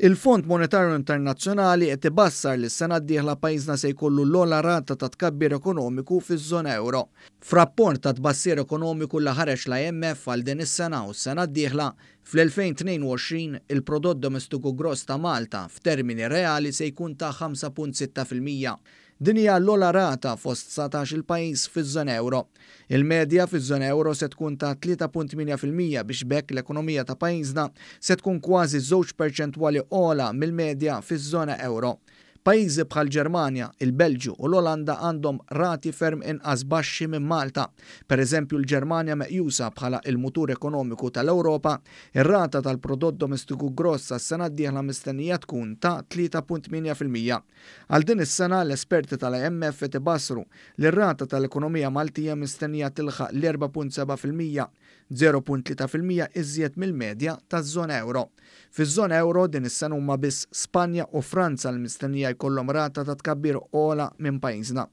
Il-Fond Monetarju Internazzjonali qed ibassar li s-sena d-dieħla pajjiżna se jkollu l-ogħla rata ta' tkabbir ekonomiku fiż-żona euro. F'rapport ta' tbassir ekonomiku li ħareġ l-IMF għal din is-sena u s-sena d-dieħla fl-2022 il-prodott domestiku gross ta' Malta f'termini reali se jkun ta' 5.6%. Din hija l-ogħla rata fost 19 il-pajjiż fiż-żona euro. Il-medja fiż-żona euro se tkun ta' 3.8% biex bekk l-ekonomija ta' pajjiżna se tkun kważi 2 perċentwali ogħla mill-medja fiż-żona euro. Pajjiżi bħal Ġermanja, il-Belġju u l-Olanda għandhom rati ferm inqas baxxi minn Malta. Pereżempju l-Ġermanja meqjusa bħala il-mutur ekonomiku tal-Ewropa, ir-rata tal-prodott domestiku gross sas-sena d-dieħla mistennija tkun ta' 3.8%. Għal din is-sena l-esperti tal-IMF qed ibassru li r-rata tal-ekonomija Maltija mistennija tilħaq l-4.7%, 0.3% iżjed mill-medja taż-żona euro. Fiż-żona euro din is-sena huma biss Spanja u Franza l-mistennija jkollhom rata ta' tkabbir ogħla minn pajjiżna.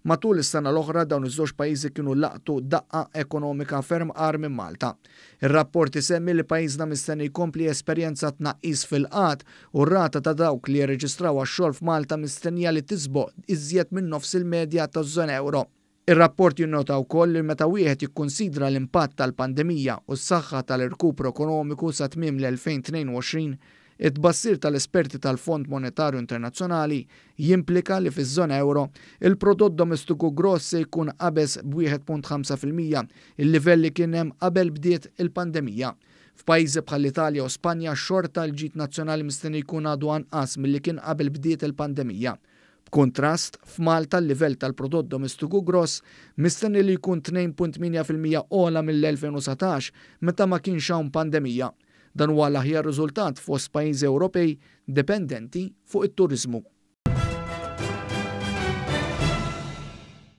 Matul is-sena l-oħra dawn iż-żewġ pajjiżi kienu laqtu daqqa ekonomika ferm qar minn Malta. Ir-rapport isemmi li pajjiżna mistenni jkompli esperjenza tnaqqis fil-qatt u r-rata ta' dawk li jirreġistraw għax-xogħol f'Malta mistennija li tisboq iżjed minn nofs il-medja taż-żona euro. Ir-rapport jinnota wkoll li meta wieħed jikkunsidra l-impatt tal-pandemija u s-saħħa tal-irkupru ekonomiku sa tmiem l-2022, it-tbassir tal-esperti tal-Fond Monetarju Internazzjonali jimplika li fiż-żona euro il-prodott domestiku gross se jkun qabeż b'1.5%, il-livell li kien hemm qabel bdiet il-pandemija. F'pajjiżi bħall-Italja u Spanja xorta l-ġid nazzjonali mistenni jkun għadu anqas milli kien qabel bdiet il-pandemija. B'kuntrast, f'Malta l-livell tal-prodott domestiku gross mistenni li jkun 2.8% ogħla mill-2019 meta ma kienx hawn pandemija. Dan huwa l-aħjar riżultat fost pajjiżi Ewropej dipendenti fuq it-turiżmu.